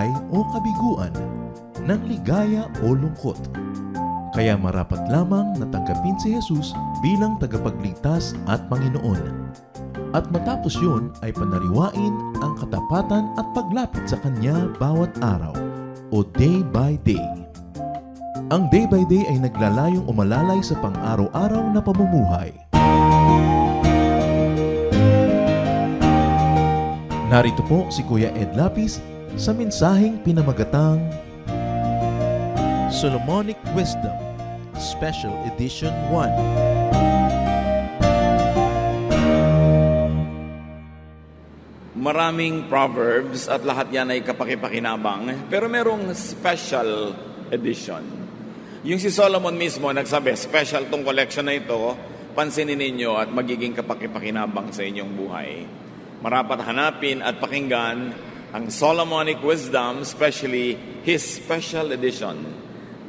buhay o kabiguan, ng ligaya o lungkot. Kaya marapat lamang na tanggapin si Jesus bilang tagapagligtas at Panginoon. At matapos yun ay panariwain ang katapatan at paglapit sa Kanya bawat araw o day by day. Ang day by day ay naglalayong umalalay sa pang-araw-araw na pamumuhay. Narito po si Kuya Ed Lapis sa mensaheng pinamagatang Solomonic Wisdom, Special Edition 1. Maraming proverbs at lahat yan ay kapakipakinabang, pero merong special edition. Yung si Solomon mismo nagsabi, special tong collection na ito, pansinin ninyo at magiging kapakipakinabang sa inyong buhay. Marapat hanapin at pakinggan ang Solomonic Wisdom, especially his special edition.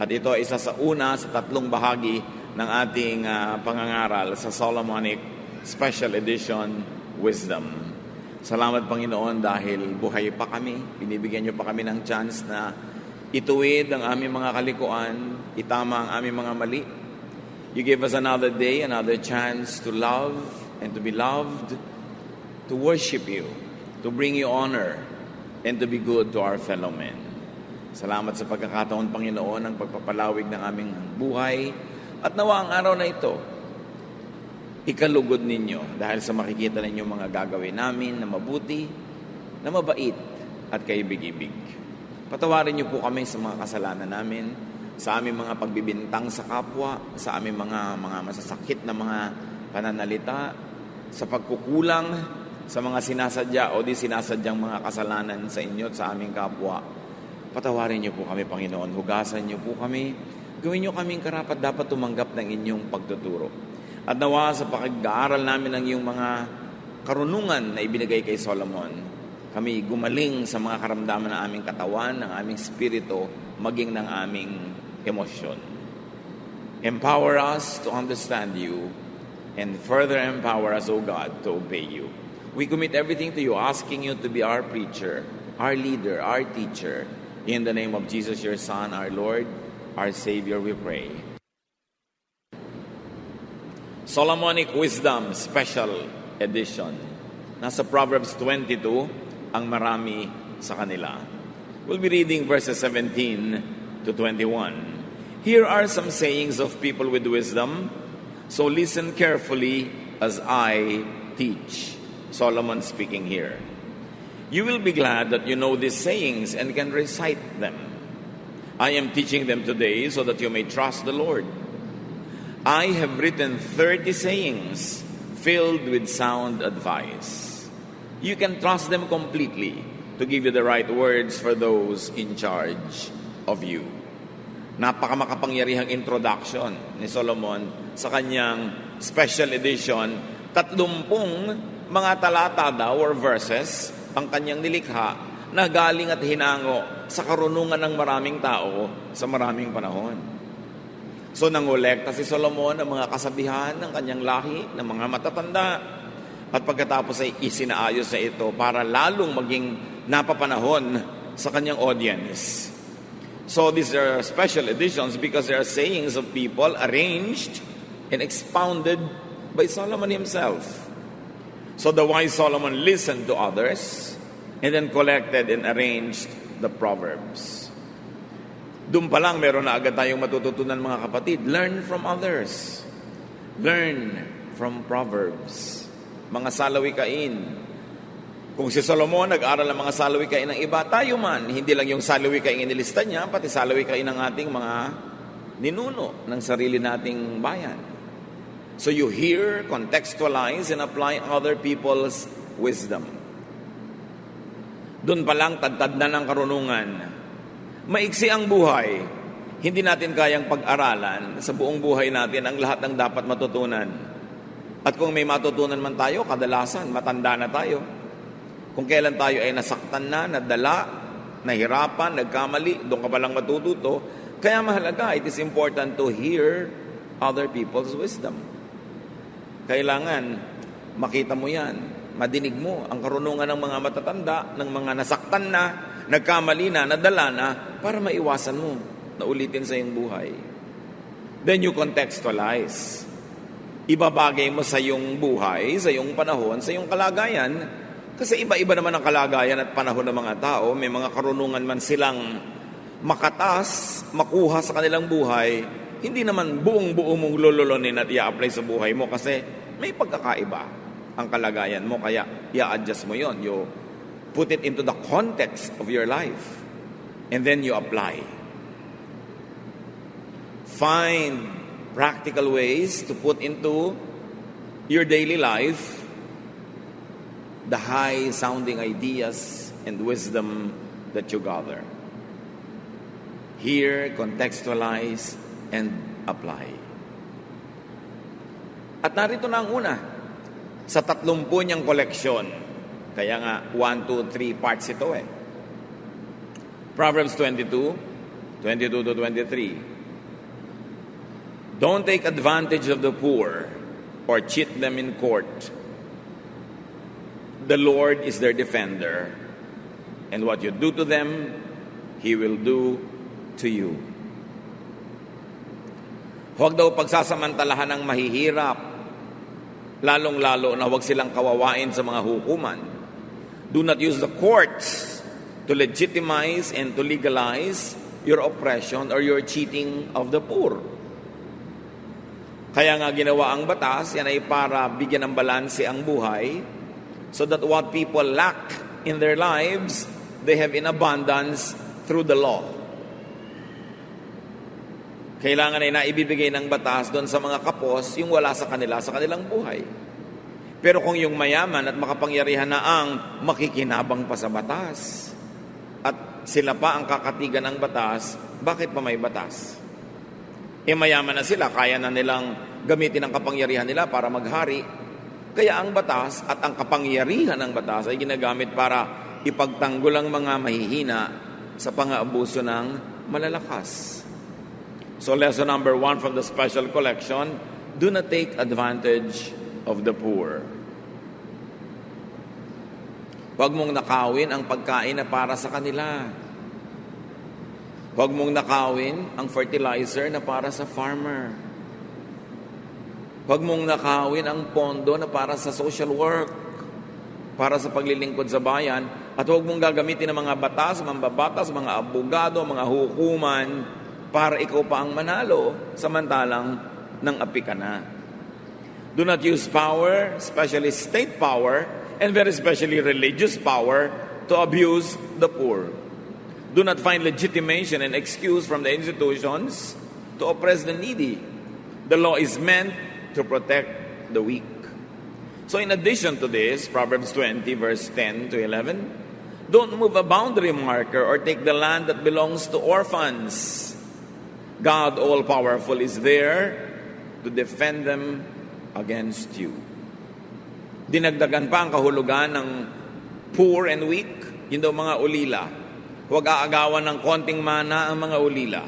At ito ay isa sa una sa tatlong bahagi ng ating pangangaral sa Solomonic Special Edition Wisdom. Salamat Panginoon dahil buhay pa kami. Binibigyan niyo pa kami ng chance na ituwid ang aming mga kalikuan, itama ang aming mga mali. You give us another day, another chance to love and to be loved, to worship you, to bring you honor, and to be good to our fellow men. Salamat sa pagkakataon, Panginoon, ng pagpapalawig ng aming buhay. At nawa ang araw na ito, ikalugod ninyo dahil sa makikita ninyo mga gagawin namin na mabuti, na mabait, at kaibig-ibig. Patawarin niyo po kami sa mga kasalanan namin, sa aming mga pagbibintang sa kapwa, sa aming mga masasakit na mga pananalita, sa pagkukulang, sa mga sinasadya o di sinasadyang mga kasalanan sa inyo at sa aming kapwa. Patawarin niyo po kami, Panginoon. Hugasan niyo po kami. Gawin niyo kaming karapat dapat tumanggap ng inyong pagtuturo. At nawa sa pag-aaral namin ng iyong mga karunungan na ibinigay kay Solomon, kami gumaling sa mga karamdaman ng aming katawan, ng aming spirito, maging ng aming emosyon. Empower us to understand you and further empower us, O God, to obey you. We commit everything to you, asking you to be our preacher, our leader, our teacher. In the name of Jesus, your Son, our Lord, our Savior, we pray. Solomonic Wisdom Special Edition. Nasa Proverbs 22, ang marami sa kanila. We'll be reading verses 17 to 21. Here are some sayings of people with wisdom, so listen carefully as I teach. Solomon speaking here. You will be glad that you know these sayings and can recite them. I am teaching them today so that you may trust the Lord. I have written 30 sayings filled with sound advice. You can trust them completely to give you the right words for those in charge of you. Napakamakapangyarihang introduction ni Solomon sa kanyang special edition. 30 mga talata daw or verses ang kanyang nilikha na galing at hinango sa karunungan ng maraming tao sa maraming panahon. So nangolekta si Solomon ng mga kasabihan ng kanyang lahi, ng mga matatanda, at pagkatapos ay isinaayos na ito para lalong maging napapanahon sa kanyang audience. So these are special editions because they are sayings of people arranged and expounded by Solomon himself. So the wise Solomon listened to others and then collected and arranged the Proverbs. Doon pa lang meron na agad tayong matututunan mga kapatid. Learn from others. Learn from Proverbs. Mga salawikain. Kung si Solomon nag-aral ng mga salawikain ng iba, tayo man, hindi lang yung salawikain inilista niya, pati salawikain ng ating mga ninuno ng sarili nating bayan. So you hear, contextualize, and apply other people's wisdom. Doon pa lang, tadtad na ng karunungan. Maiksi ang buhay. Hindi natin kayang pag-aralan sa buong buhay natin ang lahat ng dapat matutunan. At kung may matutunan man tayo, kadalasan, matanda na tayo. Kung kailan tayo ay nasaktan na, nadala, nahirapan, nagkamali, doon ka palang matututo. Kaya mahalaga, it is important to hear other people's wisdom. Kailangan makita mo yan, madinig mo ang karunungan ng mga matatanda, ng mga nasaktan na, nagkamali na, nadala na, para maiwasan mo na ulitin sa iyong buhay. Then you contextualize. Ibabagay mo sa iyong buhay, sa iyong panahon, sa iyong kalagayan. Kasi iba-iba naman ang kalagayan at panahon ng mga tao. May mga karunungan man silang makatas, makuha sa kanilang buhay. Hindi naman buong-buo mong lululonin at i-apply sa buhay mo kasi may pagkakaiba ang kalagayan mo. Kaya i-adjust mo yon. You put it into the context of your life. And then you apply. Find practical ways to put into your daily life the high-sounding ideas and wisdom that you gather. Hear, contextualize, and apply. At narito na ang una, sa 30 niyang koleksyon. Kaya nga, 1, 2, 3 parts ito eh. Proverbs 22, 22 to 23. Don't take advantage of the poor or cheat them in court. The Lord is their defender, and what you do to them, He will do to you. Huwag daw pagsasamantalahan ng mahihirap, lalong-lalo na huwag silang kawawain sa mga hukuman. Do not use the courts to legitimize and to legalize your oppression or your cheating of the poor. Kaya nga ginawa ang batas, yan ay para bigyan ng balanse ang buhay so that what people lack in their lives, they have in abundance through the law. Kailangan ay naibibigay ng batas doon sa mga kapos yung wala sa kanila sa kanilang buhay. Pero kung yung mayaman at makapangyarihan na ang makikinabang pa sa batas at sila pa ang kakatigan ng batas, bakit pa may batas? Mayaman na sila, kaya na nilang gamitin ang kapangyarihan nila para maghari. Kaya ang batas at ang kapangyarihan ng batas ay ginagamit para ipagtanggol ang mga mahihina sa pang-aabuso ng malalakas. So lesson number 1 from the special collection, do not take advantage of the poor. Huwag mong nakawin ang pagkain na para sa kanila. Huwag mong nakawin ang fertilizer na para sa farmer. Huwag mong nakawin ang pondo na para sa social work, para sa paglilingkod sa bayan. At huwag mong gagamitin ng mga batas, mambabatas, mga abogado, mga hukuman, para ikaw pa ang manalo, samantalang nang api ka na. Do not use power, especially state power, and very especially religious power, to abuse the poor. Do not find legitimation and excuse from the institutions to oppress the needy. The law is meant to protect the weak. So in addition to this, Proverbs 20 verse 10 to 11, don't move a boundary marker or take the land that belongs to orphans. God all-powerful is there to defend them against you. Dinagdagan pa ang kahulugan ng poor and weak, yun daw mga ulila. Huwag aagawan ng konting mana ang mga ulila.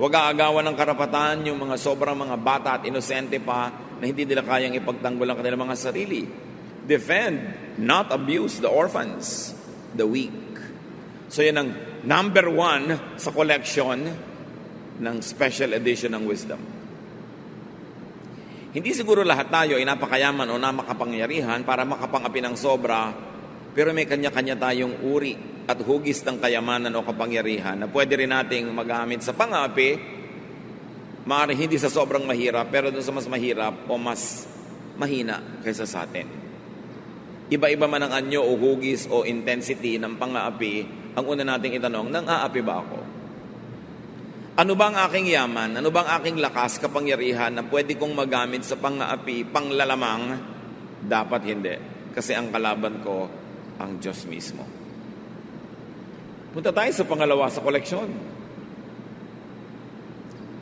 Huwag aagawan ng karapatan yung mga sobrang mga bata at inosente pa na hindi nila kayang ipagtanggol ang kanilang mga sarili. Defend, not abuse the orphans, the weak. So yan ang number 1 sa collection ng special edition ng wisdom. Hindi siguro lahat tayo ay napakayaman o napakapangyarihan para makapangapi ng sobra, pero may kanya-kanya tayong uri at hugis ng kayamanan o kapangyarihan na pwede rin nating magamit sa pangapi, maaaring hindi sa sobrang mahirap, pero doon sa mas mahirap o mas mahina kaysa sa atin. Iba-iba man ang anyo o hugis o intensity ng pang-aapi, ang una nating itanong, nang-aapi ba ako? Ano bang aking yaman? Ano bang aking lakas, kapangyarihan na pwede kong magamit sa pang-aapi, panglalamang? Dapat hindi. Kasi ang kalaban ko, ang Diyos mismo. Punta tayo sa pangalawa sa koleksyon.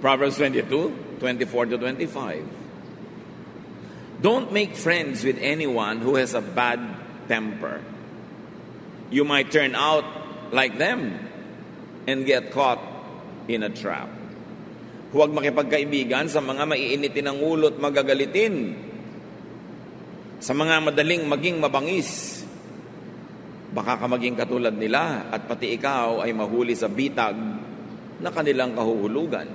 Proverbs 22, 24 to 25. Don't make friends with anyone who has a bad temper. You might turn out like them and get caught in a trap. Huwag makipagkaibigan sa mga maiinitin ng ulo at magagalitin, sa mga madaling maging mabangis, Baka ka maging katulad nila at pati ikaw ay mahuli sa bitag na kanilang kahuhulugan.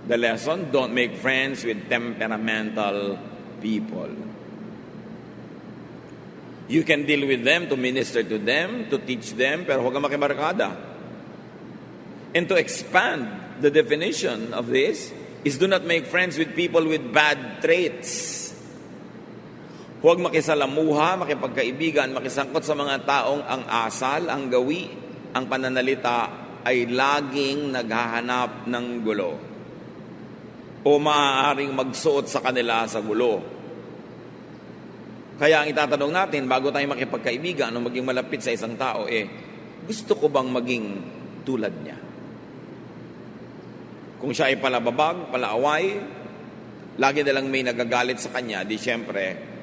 The lesson, don't make friends with temperamental people. You can deal with them, to minister to them, to teach them, pero huwag kang makibarkada. And to expand the definition of this is do not make friends with people with bad traits. Huwag makisalamuha, makipagkaibigan, makisangkot sa mga taong ang asal, ang gawi, ang pananalita ay laging naghahanap ng gulo o maaaring magsuot sa kanila sa gulo. Kaya ang itatanong natin bago tayo makipagkaibigan o maging malapit sa isang tao, gusto ko bang maging tulad niya? Kung siya ay palababag, palaaway, lagi na lang may nagagalit sa kanya, di syempre,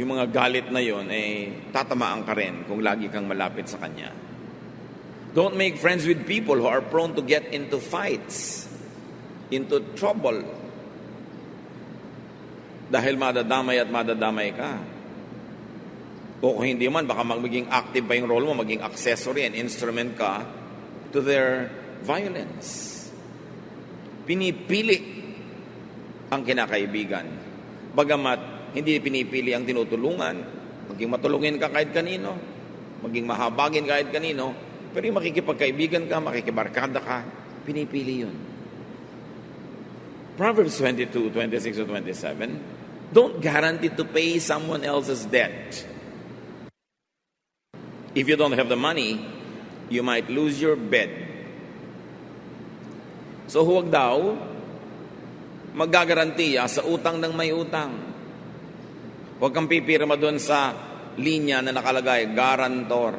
yung mga galit na yon tatamaan ka rin kung lagi kang malapit sa kanya. Don't make friends with people who are prone to get into fights, into trouble. Dahil madadamay at madadamay ka. O kung hindi man, baka magiging active pa yung role mo, maging accessory and instrument ka to their violence. Pinipili ang kinakaibigan. Bagamat hindi pinipili ang tinutulungan, maging matulungin ka kahit kanino, maging mahabagin kahit kanino, pero yung makikipagkaibigan ka, makikibarkada ka, pinipili yun. Proverbs 22, 26 to 27, don't guarantee to pay someone else's debt. If you don't have the money, you might lose your bed. So huwag daw maggagarantiya sa utang ng may utang. Huwag kang pipirma doon sa linya na nakalagay, garantor.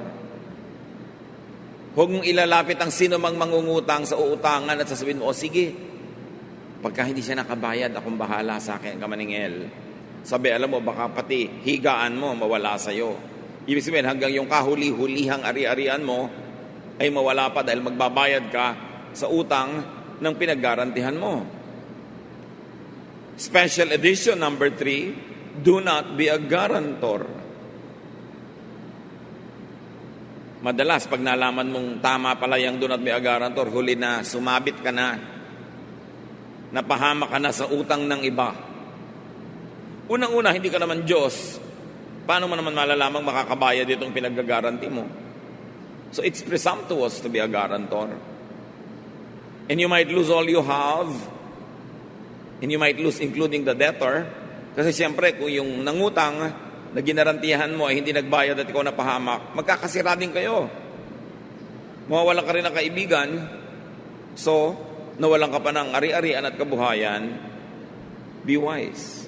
Huwag mong ilalapit ang sino mang mangungutang sa uutangan at sasabihin mo, sige, pagka hindi siya nakabayad, akong bahala sa akin, kamaningel. Sabi, alam mo, baka pati higaan mo mawala sa'yo. Ibig sabihin, hanggang yung kahuli-hulihang ari-arian mo ay mawala pa dahil magbabayad ka sa utang ng pinaggarantihan mo. Special edition number 3, do not be a guarantor. Madalas, pag nalaman mong tama pala yung do not be a guarantor, huli na, sumabit ka na, napahama ka na sa utang ng iba. Unang-una, hindi ka naman Diyos. Paano mo naman malalamang makakabayad itong pinag-garanti mo? So it's presumptuous to be a guarantor. And you might lose all you have, and you might lose including the debtor, kasi siyempre kung yung nangutang na ginarantihan mo ay hindi nagbayad at ikaw napahamak, magkakasira din kayo. Mawawalan ka rin ng kaibigan, so nawalan ka pa ng ari-arian at kabuhayan, be wise.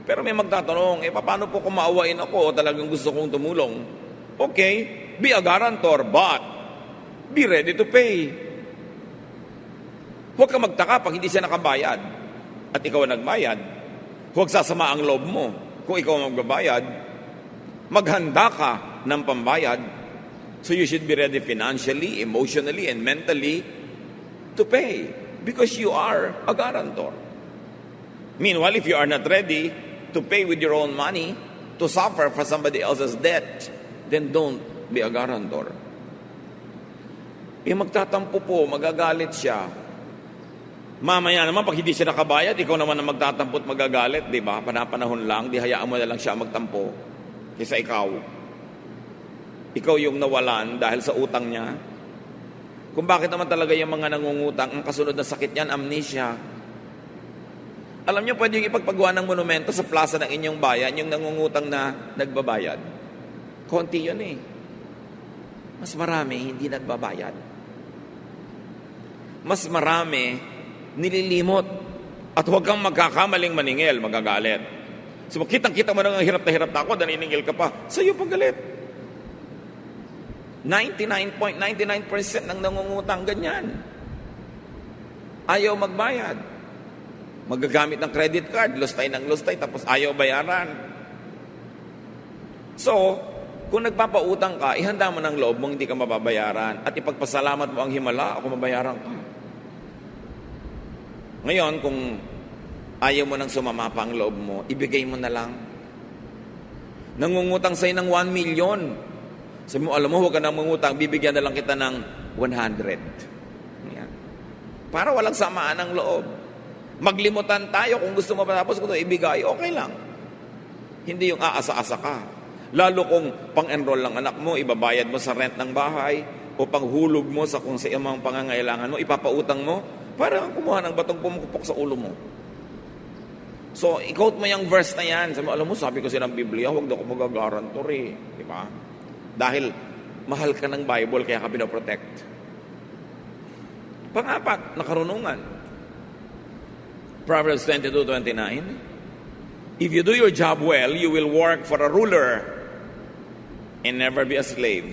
Pero may magtatanong, paano po kung maawain ako o talagang gusto kong tumulong? Okay, be a guarantor, but be ready to pay. Huwag ka magtaka pag hindi siya nakabayad at ikaw ang nagbayad. Huwag sasama ang loob mo kung ikaw ang magbabayad. Maghanda ka ng pambayad. So you should be ready financially, emotionally, and mentally to pay because you are a guarantor. Meanwhile, if you are not ready to pay with your own money, to suffer for somebody else's debt, then don't be a guarantor. Magtatampo po, magagalit siya. Mamaya naman, pag hindi siya nakabayad, ikaw naman ang magtatampo at magagalit, di ba? Panapanahon lang, di hayaan mo na lang siya magtampo kaysa ikaw. Ikaw yung nawalan dahil sa utang niya. Kung bakit naman talaga yung mga nangungutang, ang kasunod na sakit niyan, amnesia. Alam niyo, pwede yung ipagpagawa ng monumento sa plaza ng inyong bayan, yung nangungutang na nagbabayad. Konti yun eh. Mas marami hindi nagbabayad. Mas marami nililimot. At huwag kang magkakamaling maningil, magagalit. So kitang-kita mo na nga hirap na ako, naniningil ka pa, sa'yo pagalit. 99.99% ng nangungutang ganyan. Ayaw magbayad. Magagamit ng credit card, lustay ng lustay, tapos ayaw bayaran. So, kung nagpapautang ka, ihanda mo ng loob mong hindi ka mababayaran at ipagpasalamat mo ang himala, ako mabayaran ka. Ngayon, kung ayaw mo nang sumama pa ang loob mo, ibigay mo na lang. Nangungutang sa'yo ng 1 million. Sabi mo, alam mo, huwag ka nang mangutang, bibigyan na lang kita ng 100. Yan. Para walang samaan ng loob. Maglimutan tayo, kung gusto mo matapos ko ito, ibigay, okay lang. Hindi yung aasa-asa ka. Lalo kung pang-enroll ng anak mo, ibabayad mo sa rent ng bahay, o panghulog mo sa kung sa mga pangangailangan mo, ipapautang mo, para kang kumuha ng batong pumukupok sa ulo mo. So, i-quote mo yung verse na yan. Sabi mo, alam mo, sabi ko silang Biblia, huwag na ako magagarantor eh. Di ba? Dahil mahal ka ng Bible, kaya ka pinoprotect. Pang-apat, nakarunungan. Proverbs 22:29. If you do your job well, you will work for a ruler and never be a slave.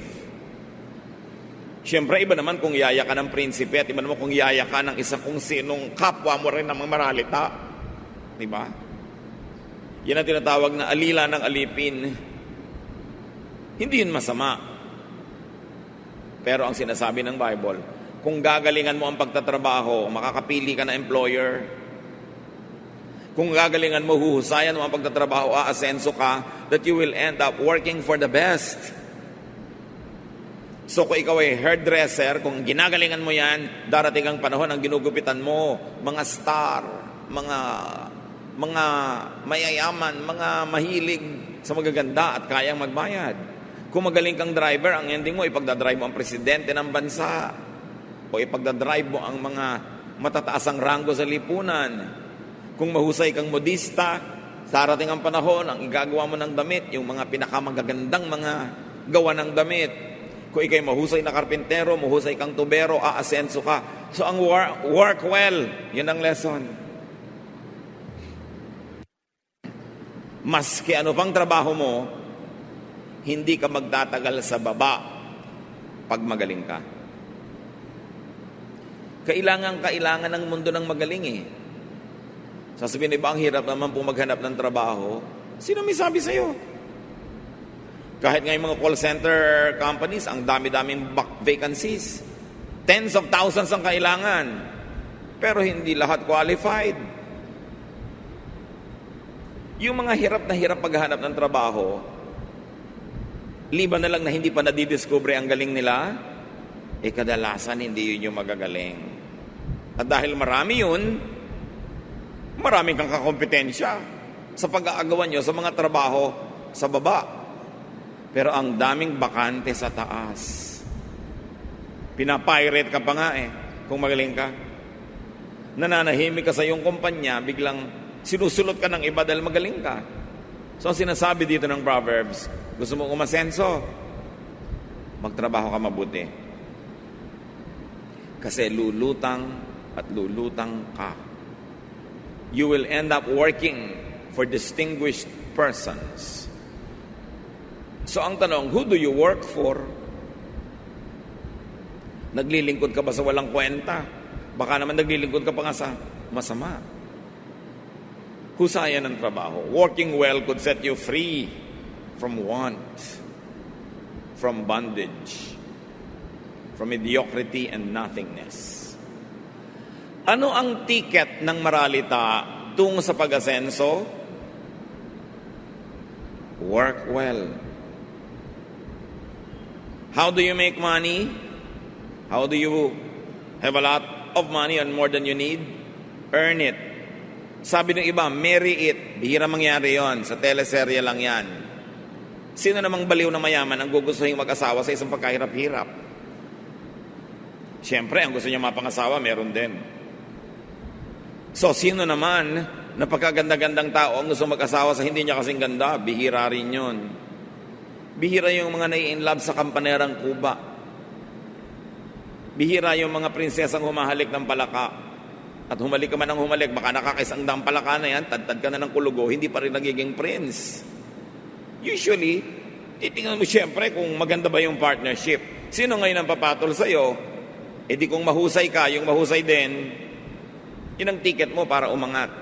Siyempre, iba naman kung yaya ka ng prinsipe at iba naman kung yaya ka ng isang kung sinong kapwa mo rin ng mga maralita. Diba? Yan ang tinatawag na alila ng alipin. Hindi yun masama. Pero ang sinasabi ng Bible, kung gagalingan mo ang pagtatrabaho, makakapili ka na employer. Kung gagalingan mo, huhusayan mo ang pagtatrabaho, aasenso ka, that you will end up working for the best. So kung ikaw ay hairdresser, kung ginagalingan mo yan, darating ang panahon ang ginugupitan mo, mga star, mga mayayaman, mga mahilig sa magaganda at kayang magbayad. Kung magaling kang driver, ang ending mo, ipagdadrive mo ang presidente ng bansa o ipagdadrive mo ang mga matataasang ranggo sa lipunan. Kung mahusay kang modista, darating ang panahon, ang igagawa mo ng damit, yung mga pinakamagagandang mga gawa ng damit. Kung ikay mahusay na karpintero, mahusay kang tubero, aasenso ka. So ang work well, yun ang lesson. Maski ano pang trabaho mo, hindi ka magtatagal sa baba pag magaling ka. Kailangan ng mundo ng magaling eh. Sasabihin, iba ang hirap naman po maghanap ng trabaho. Sino may sabi sa'yo? Kahit nga yung mga call center companies, ang dami-daming vacancies. Tens of thousands ang kailangan. Pero hindi lahat qualified. Yung mga hirap na hirap paghahanap ng trabaho, liban na lang na hindi pa nadidiscover ang galing nila, kadalasan hindi yun yung magagaling. At dahil marami yun, maraming kang kakompetensya sa pag-aagawan nyo sa mga trabaho sa baba. Pero ang daming bakante sa taas. Pinapirate ka pa nga kung magaling ka. Nananahimik ka sa iyong kumpanya, biglang sinusulot ka ng iba dahil magaling ka. So ang sinasabi dito ng Proverbs, gusto mo umasenso, magtrabaho ka mabuti. Kasi lulutang at lulutang ka. You will end up working for distinguished persons. So ang tanong, who do you work for? Naglilingkod ka ba sa walang kwenta? Baka naman naglilingkod ka pa nga sa masama. Husaya ng trabaho. Working well could set you free from want, from bondage, from mediocrity and nothingness. Ano ang ticket ng maralita tungo sa pag-asenso? Work well. How do you make money? How do you have a lot of money and more than you need? Earn it. Sabi ng iba, marry it. Bihira mangyari yon. Sa teleserye lang yan. Sino namang baliw na mayaman ang gugustuhin mag-asawa sa isang pagkahirap-hirap? Siyempre, ang gusto niya mapangasawa, meron din. So, sino naman na pagkaganda-gandang tao ang gusto mag-asawa sa hindi niya kasing ganda? Bihira rin yun. Bihira yung mga nai-inlove sa kampanerang Kuba. Bihira yung mga prinsesang humahalik ng palaka. At humalik ka man ng humalik, baka nakakaisang daang palaka na yan, tad-tad ka na ng kulugo, hindi pa rin nagiging prince. Usually, titingnan mo siyempre kung maganda ba yung partnership. Sino ngayon ang papatol sa'yo? Di kung mahusay ka, yung mahusay din, yun ang ticket mo para umangat.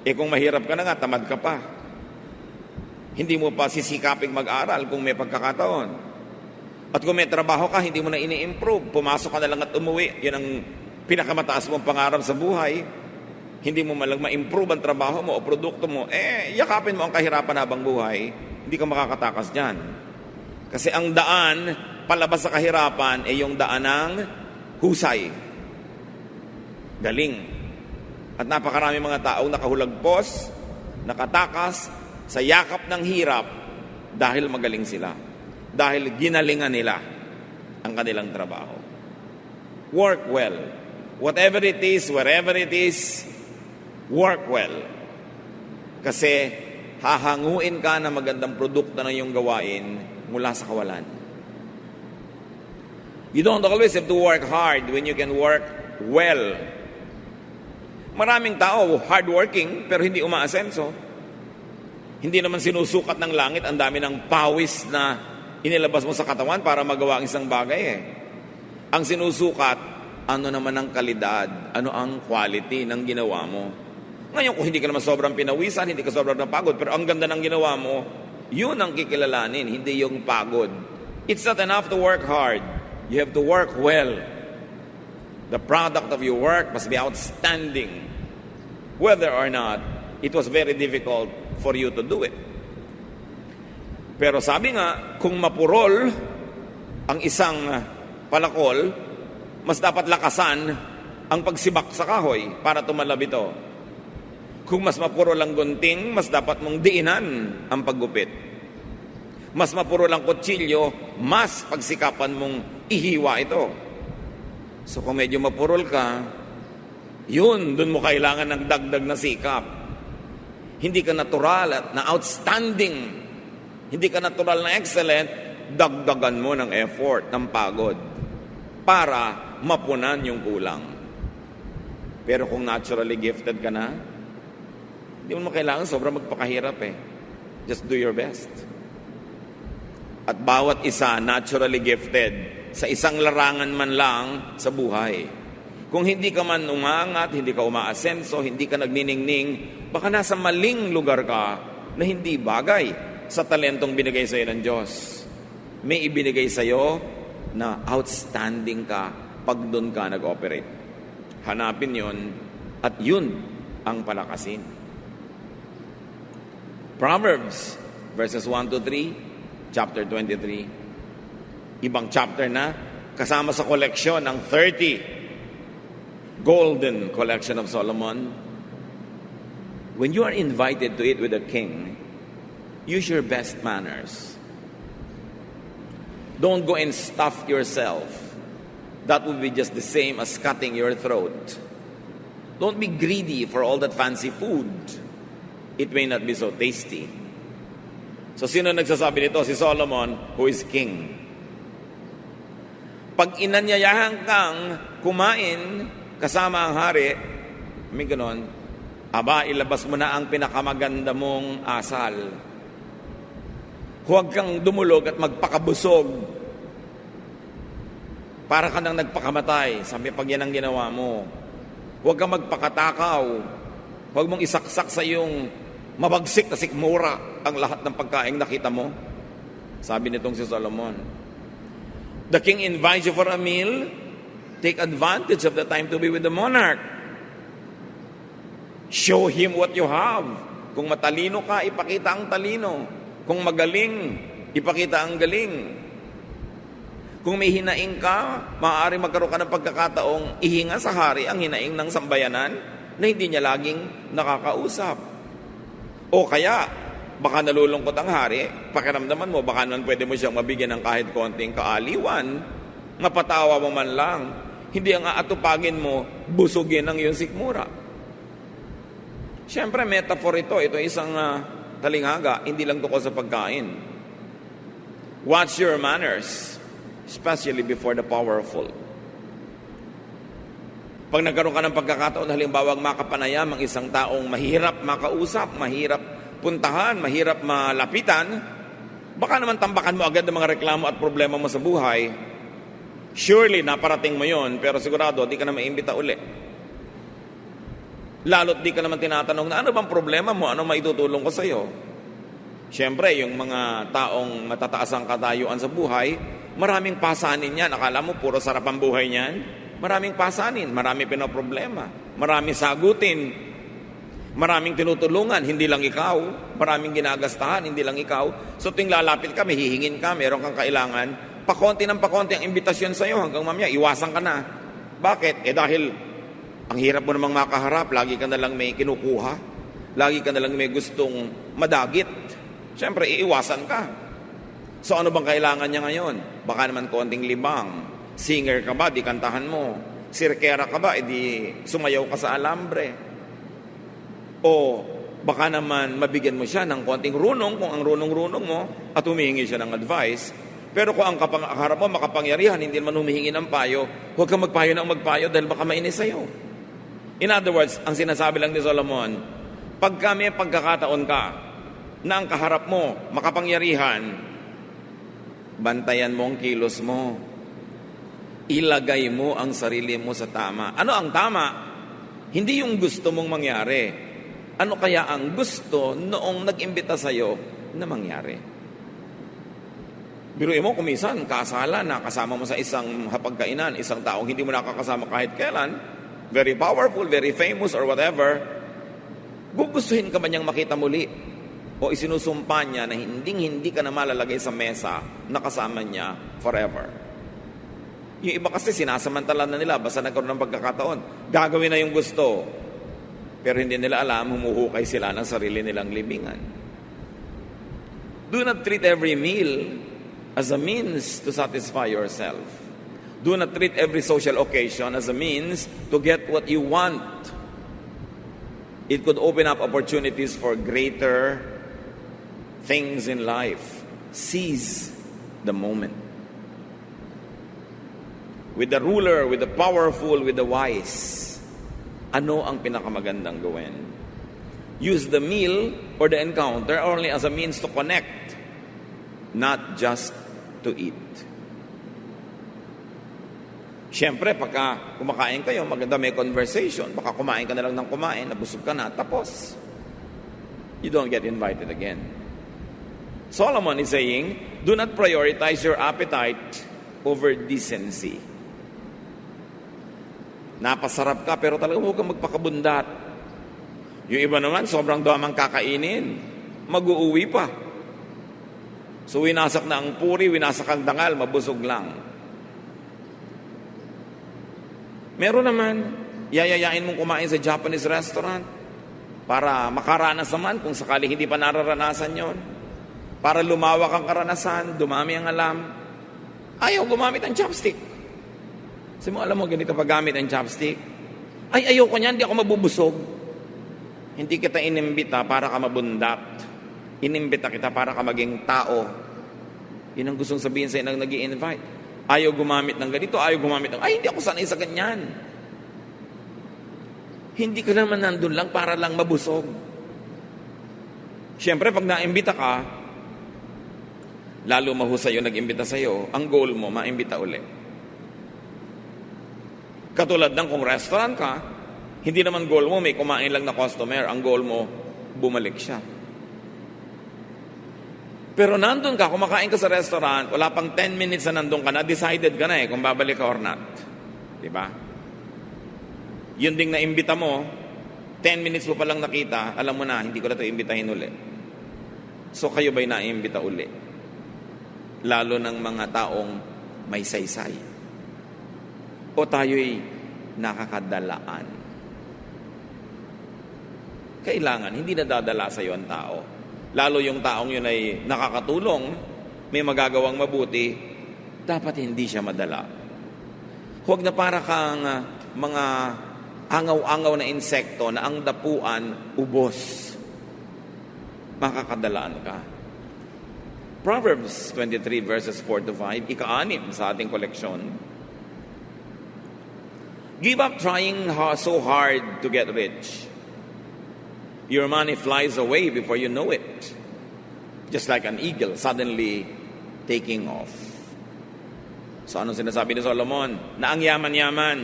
Kung mahirap ka na nga, tamad ka pa. Hindi mo pa sisikaping mag-aral kung may pagkakataon. At kung may trabaho ka, hindi mo na ini-improve. Pumasok ka na lang at umuwi. Yan ang pinakamataas mong pangarap sa buhay. hindi mo malang ma-improve ang trabaho mo o produkto mo, yakapin mo ang kahirapan habang buhay, hindi ka makakatakas dyan. Kasi ang daan, palabas sa kahirapan, yung daan ng husay. Galing. At napakarami mga taong nakahulagpos, nakatakas, sa yakap ng hirap, dahil magaling sila. Dahil ginalingan nila ang kanilang trabaho. Work well. Whatever it is, wherever it is, work well. Kasi hahanguin ka ng magandang produkto na iyong gawain mula sa kawalan. You don't always have to work hard when you can work well. Maraming tao, hardworking, pero hindi umaasenso. Hindi naman sinusukat ng langit ang dami ng pawis na inilabas mo sa katawan para magawa ang isang bagay. Ang sinusukat, ano naman ang kalidad, ano ang quality ng ginawa mo. Ngayon, kung hindi ka naman sobrang pinawisan, hindi ka sobrang napagod, pero ang ganda ng ginawa mo, yun ang kikilalanin, hindi yung pagod. It's not enough to work hard. You have to work well. The product of your work must be outstanding. Whether or not it was very difficult for you to do it. Pero sabi nga, kung mapurol ang isang palakol, mas dapat lakasan ang pagsibak sa kahoy para tumalab ito. Kung mas mapurol ang gunting, mas dapat mong diinan ang paggupit. Mas mapurol ang kutsilyo, mas pagsikapan mong ihiwa ito. So kung medyo mapurol ka, yun, dun mo kailangan ng dagdag na sikap. Hindi ka natural at na outstanding. Hindi ka natural na excellent, dagdagan mo ng effort, ng pagod, para mapunan yung kulang. Pero kung naturally gifted ka na, hindi mo kailangan sobrang magpakahirap Just do your best. At bawat isa naturally gifted sa isang larangan man lang sa buhay. Kung hindi ka man umangat, hindi ka umaasenso, hindi ka nagniningning, baka nasa maling lugar ka na hindi bagay sa talentong binigay sa iyo ng Diyos. May ibinigay sa iyo na outstanding ka pag doon ka nag-operate. Hanapin yon at yun ang palakasin. Proverbs verses 1 to 3, chapter 23. Ibang chapter na, kasama sa koleksyon ng 30 golden collection of Solomon. When you are invited to eat with a king, use your best manners. Don't go and stuff yourself. That would be just the same as cutting your throat. Don't be greedy for all that fancy food. It may not be so tasty. So sino nagsasabi nito? Si Solomon, who is king. Pag inanyayahan kang kumain kasama ang hari, may ganon, ilabas mo na ang pinakamaganda mong asal. Huwag kang dumulog at magpakabusog. Para ka nang nagpakamatay. Sabi, pag yan ang ginawa mo. Huwag kang magpakatakaw. Huwag mong isaksak sa iyong mabagsik na sikmura ang lahat ng pagkain nakita mo. Sabi nitong si Solomon. The king invites you for a meal. Take advantage of the time to be with the monarch. Show him what you have. Kung matalino ka, ipakita ang talino. Kung magaling, ipakita ang galing. Kung may hinaing ka, maaari magkaroon ka ng pagkakataong ihinga sa hari ang hinaing ng sambayanan na hindi niya laging nakakausap. O kaya, baka nalulungkot ang hari, pakiramdaman mo, baka naman pwede mo siyang mabigyan ng kahit konting kaaliwan, mapatawa mo man lang, hindi ang aatupagin mo, busugin ang iyong sikmura. Siyempre, metaphor ito isang talinghaga, hindi lang tukol sa pagkain. Watch your manners, especially before the powerful. Pag nagkaroon ka ng pagkakataon, halimbawa makapanayam ang isang taong mahirap makausap, mahirap puntahan, mahirap malapitan, baka naman tambakan mo agad ang mga reklamo at problema mo sa buhay. Surely, naparating mo yon, pero sigurado, di ka na maimbita uli. Lalo't di ka naman tinatanong na ano bang problema mo, ano maitutulong ko sa iyo. Siyempre, yung mga taong matataas ang katayuan sa buhay, maraming pasanin yan. Akala mo, puro sarap ang buhay niyan. Maraming pasanin, marami pinaproblema, marami sagutin, Maraming tinutulungan, hindi lang ikaw. Maraming ginagastahan, hindi lang ikaw. So tuwing lalapit ka, may hihingin ka, meron kang kailangan, pakonti ng pakonti ang imbitasyon sa'yo hanggang mamaya, iwasan ka na. Bakit? Dahil ang hirap mo namang makaharap, lagi ka na lang may kinukuha, lagi ka na lang may gustong madagit. Siyempre, iiwasan ka. So ano bang kailangan niya ngayon? Baka naman konting libang. Singer ka ba? Di kantahan mo. Sirkera ka ba? Di sumayaw ka sa alambre. O baka naman mabigyan mo siya ng konting runong kung ang runong-runong mo at humihingi siya ng advice. Pero kung ang kapangarap mo makapangyarihan, hindi naman humihingi ng payo, huwag kang magpayo ng magpayo dahil baka mainis sa'yo. In other words, ang sinasabi lang ni Solomon, pag may pagkakataon ka na ang kaharap mo makapangyarihan, bantayan mo ang kilos mo. Ilagay mo ang sarili mo sa tama. Ano ang tama? Hindi yung gusto mong mangyari. Ano kaya ang gusto noong nag-imbita sa'yo na mangyari? Biruin mo, kumisan, kasala na kasama mo sa isang hapagkainan, isang taong hindi mo nakakasama kahit kailan, very powerful, very famous, or whatever, gugustuhin ka ba niyang makita muli? O isinusumpa niya na hindi ka na malalagay sa mesa na kasama niya forever? Yung iba kasi sinasamantala na nila, basta nagkaroon ng pagkakataon, gagawin na yung gusto. Pero hindi nila alam, humuhukay sila ng sarili nilang libingan. Do not treat every meal as a means to satisfy yourself. Do not treat every social occasion as a means to get what you want. It could open up opportunities for greater things in life. Seize the moment. With the ruler, with the powerful, with the wise, ano ang pinakamagandang gawin? Use the meal or the encounter only as a means to connect, not just to eat. Siyempre, pagka kumakain kayo, maganda may conversation. Baka kumain ka na lang ng kumain, nabusog ka na, tapos you don't get invited again. Solomon is saying, do not prioritize your appetite over decency. Napasarap ka, pero talagang huwag kang magpakabundat. Yung iba naman, sobrang damang kakainin. Mag-uuwi pa. So, winasak na ang puri, winasak ang dangal, mabusog lang. Meron naman, yayayain mong kumain sa Japanese restaurant para makaranas naman kung sakali hindi pa nararanasan yon. Para lumawak ang karanasan, dumami ang alam. Ayaw gumamit ang chopstick. Kasi mo, alam mo, ganito paggamit ang chopstick. Ay, ayoko niyan, hindi ako mabubusog. Hindi kita inimbita para ka mabundat. Inimbita kita para ka maging tao. Yun ang gustong sabihin sa'yo nang nag-i-invite. Ayaw gumamit ng ganito, ayaw gumamit ng, ay, hindi ako sanay sa ganyan. Hindi ka naman nandun lang para lang mabusog. Siyempre, pag naimbita ka, lalo mahusay yung nag-imbita sa'yo, ang goal mo, maimbita ulit. Katulad ng kung restaurant ka, hindi naman goal mo may kumain lang na customer. Ang goal mo, bumalik siya. Pero nandun ka, kumakain ka sa restaurant, wala pang 10 minutes na nandun ka na, decided ka na kung babalik ka or not. Diba? Yun ding naimbita mo, 10 minutes mo palang nakita, alam mo na, hindi ko na ito imbitahin uli. So kayo ba'y naimbita uli? Lalo ng mga taong may saysay. O tayo'y nakakadalaan. Kailangan, hindi nadadala sa iyo ang tao. Lalo yung taong yun ay nakakatulong, may magagawang mabuti, dapat hindi siya madala. Huwag na para kang mga angaw-angaw na insekto na ang dapuan, ubos. Makakadalaan ka. Proverbs 23 verses 4-5, ika-6 sa ating koleksyon. Give up trying so hard to get rich. Your money flies away before you know it. Just like an eagle suddenly taking off. So anong sinasabi ni Solomon? Na ang yaman-yaman,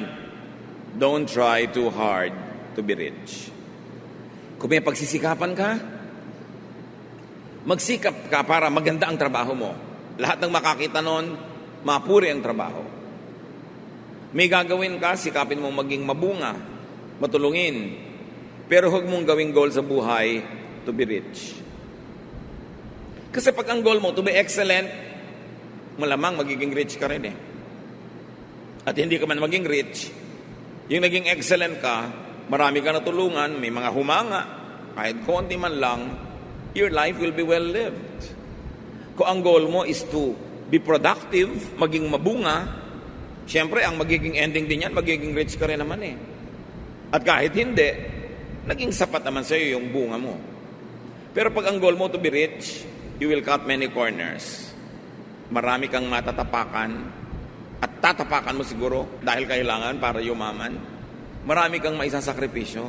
don't try too hard to be rich. Kung may pagsisikapan ka, magsikap ka para maganda ang trabaho mo. Lahat ng makakita nun, mapuri ang trabaho. May gagawin ka, sikapin mo maging mabunga, matulungin. Pero huwag mong gawing goal sa buhay to be rich. Kasi pag ang goal mo to be excellent, malamang magiging rich ka rin eh. At hindi ka man maging rich, yung naging excellent ka, marami ka natulungan, may mga humanga, kahit konti man lang, your life will be well lived. Kung ang goal mo is to be productive, maging mabunga, syempre ang magiging ending din yan, magiging rich ka rin naman eh. At kahit hindi, naging sapat naman sa'yo yung bunga mo. Pero pag ang goal mo to be rich, you will cut many corners. Marami kang matatapakan, at tatapakan mo siguro dahil kailangan para yumaman. Marami kang maisasakripisyo.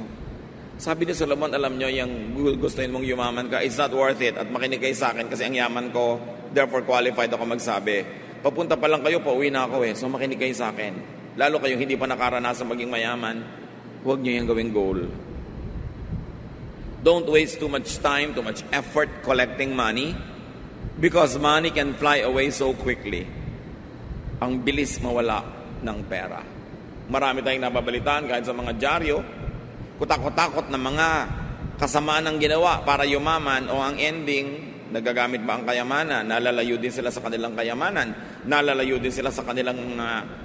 Sabi ni Solomon, alam nyo, yung gustuin mong yumaman ka, it's not worth it. At makinig kayo sa akin kasi ang yaman ko, therefore qualified ako magsabi. Papunta pa lang kayo, pauwi na ako eh. So makinig kayo sa akin. Lalo kayong hindi pa nakaranasan maging mayaman, huwag nyo yung gawing goal. Don't waste too much time, too much effort collecting money because money can fly away so quickly. Ang bilis mawala ng pera. Marami tayong nababalitaan kahit sa mga dyaryo, kutakot-takot na mga kasamaan ng ginawa para yumaman o ang ending, nagagamit ba ang kayamanan? Nalalayo din sila sa kanilang kayamanan. Nalalayo din sila sa kanilang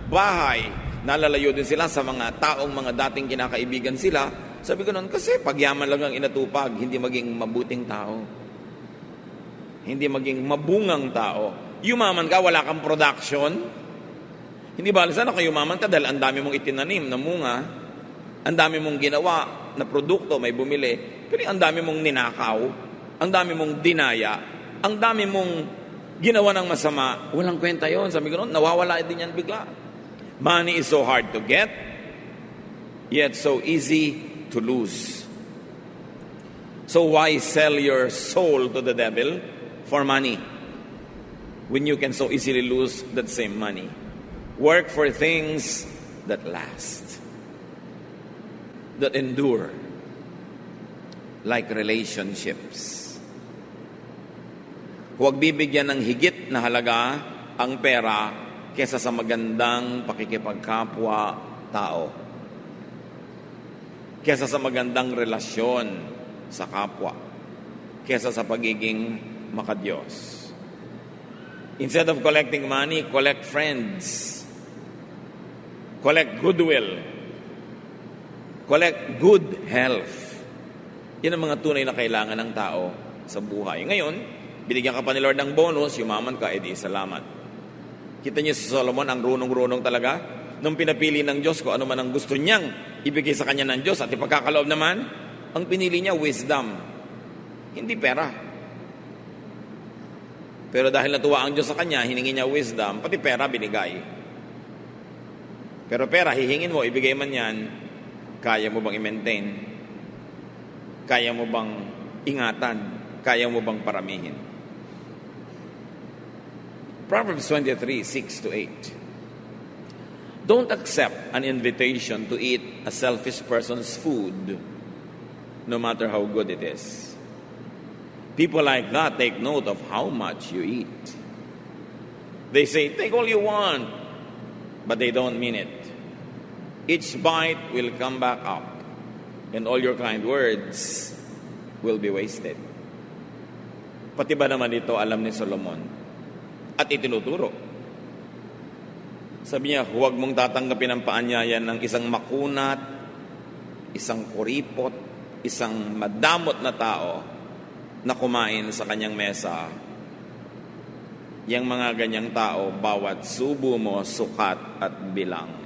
bahay. Nalalayo din sila sa mga taong mga dating kinakaibigan sila. Sabi ko noon, kasi pagyaman lang ang inatupag, hindi maging mabuting tao. Hindi maging mabungang tao. Yumaman ka, wala kang production. Hindi ba sana kung yumaman ka dahil ang dami mong itinanim na munga, ang dami mong ginawa na produkto, may bumili, pero ang dami mong ninakaw, ang dami mong dinaya, ang dami mong ginawa ng masama, walang kwenta yon. Sabi ko noon, nawawala din yan bigla. Money is so hard to get, yet so easy to lose. So why sell your soul to the devil for money when you can so easily lose that same money? Work for things that last, that endure, like relationships. Huwag bibigyan ng higit na halaga ang pera kesa sa magandang pakikipagkapwa tao, kesa sa magandang relasyon sa kapwa, kesa sa pagiging makadiyos. Instead of collecting money, collect friends. Collect goodwill. Collect good health. Yan ang mga tunay na kailangan ng tao sa buhay. Ngayon, binigyan ka pa ni Lord ng bonus, yumaman ka, edi salamat. Kita niyo si Solomon, ang runong-runong talaga. Nung pinapili ng Diyos ko, ano man ang gusto niyang ibigay sa kanya ng Diyos at ipagkakaloob naman, ang pinili niya, wisdom. Hindi pera. Pero dahil natuwa ang Diyos sa kanya, hiningi niya wisdom, pati pera binigay. Pero pera, hihingin mo, ibigay man yan, kaya mo bang i-maintain? Kaya mo bang ingatan? Kaya mo bang paramihin? Proverbs 23, 6-8. Don't accept an invitation to eat a selfish person's food, no matter how good it is. People like that take note of how much you eat. They say, take all you want, but they don't mean it. Each bite will come back up, and all your kind words will be wasted. Pati ba naman ito alam ni Solomon? At itinuturo. Sabi niya, huwag mong tatanggapin ang paanyayan ng isang makunat, isang kuripot, isang madamot na tao na kumain sa kanyang mesa. Yang mga ganyang tao, bawat subo mo, sukat at bilang.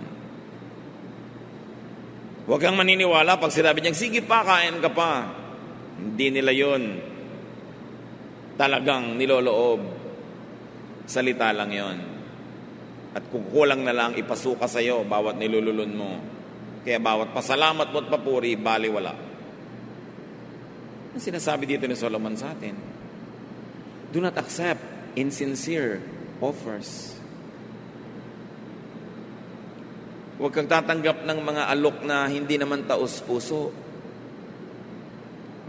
Huwag kang maniniwala pag sinabi niyang, sige pa, kain ka pa. Hindi nila yun. Talagang niloloob. Salita lang yon. At kung kulang na lang, ipasuka sa'yo bawat nilululun mo. Kaya bawat pasalamat mo at papuri, baliwala. Ang sinasabi dito ni Solomon sa atin, do not accept insincere offers. Huwag kang tatanggap ng mga alok na hindi naman taos puso.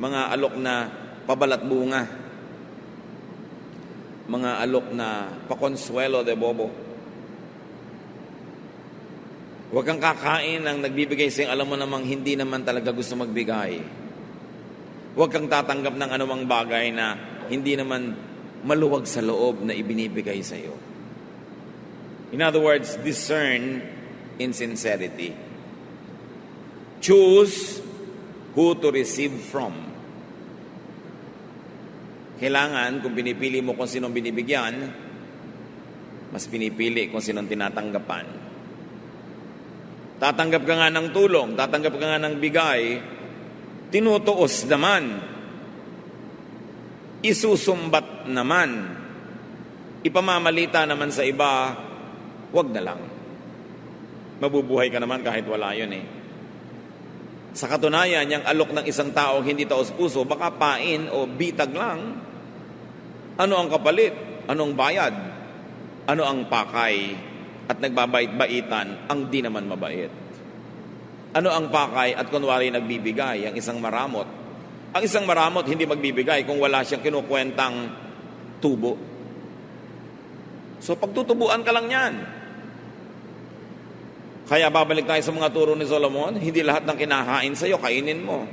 Mga alok na pabalat bunga. Mga alok na pakonsuelo de bobo. Huwag kang kakain ng nagbibigay sa'yo, alam mo namang hindi naman talaga gusto magbigay. Huwag kang tatanggap ng anumang bagay na hindi naman maluwag sa loob na ibinibigay sa'yo. In other words, discern in sincerity. Choose who to receive from. Kailangan, kung pinipili mo kung sinong binibigyan, mas pinipili kung sinong tinatanggapan. Tatanggap ka nga ng tulong, tatanggap ka nga ng bigay, tinutuos naman, isusumbat naman, ipamamalita naman sa iba, wag na lang. Mabubuhay ka naman kahit wala yun eh. Sa katunayan, yung alok ng isang tao hindi taos puso, baka pain o bitag lang. Ano ang kapalit? Anong bayad? Ano ang pakay? At nagbabait-baitan ang di naman mabait. Ano ang pakay at kunwari nagbibigay? Ang isang maramot. Ang isang maramot hindi magbibigay kung wala siyang kinukwentang tubo. So pagtutubuan ka lang yan. Kaya babalik tayo sa mga turo ni Solomon, hindi lahat ng kinakain sa iyo, kainin mo.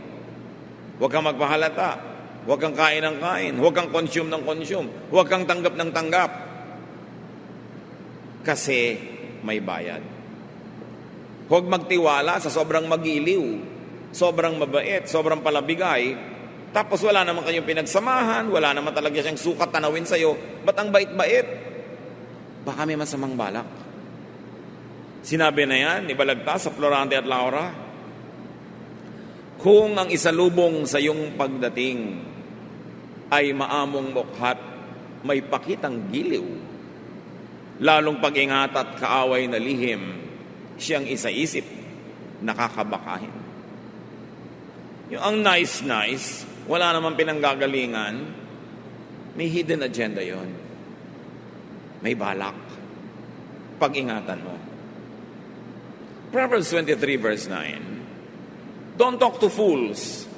Huwag kang magpahalata. Huwag kang kain ng kain. Huwag kang consume ng consume. Huwag kang tanggap ng tanggap. Kasi may bayad. Huwag magtiwala sa sobrang magiliw, sobrang mabait, sobrang palabigay, tapos wala naman kayong pinagsamahan, wala naman talaga siyang sukat tanawin sa'yo, ba't ang bait-bait? Baka may masamang balak. Sinabi na yan, ibalagta sa Florante at Laura, kung ang isalubong sa iyong pagdating ay maamong mukhat, may pakitang giliw, lalong pag-ingat at kaaway na lihim, siyang isaisip, nakakabakahin. Yung ang nice, wala namang pinanggagalingan, may hidden agenda yon. May balak. Pag-ingatan mo. Proverbs 23 verse 9. Don't talk to fools.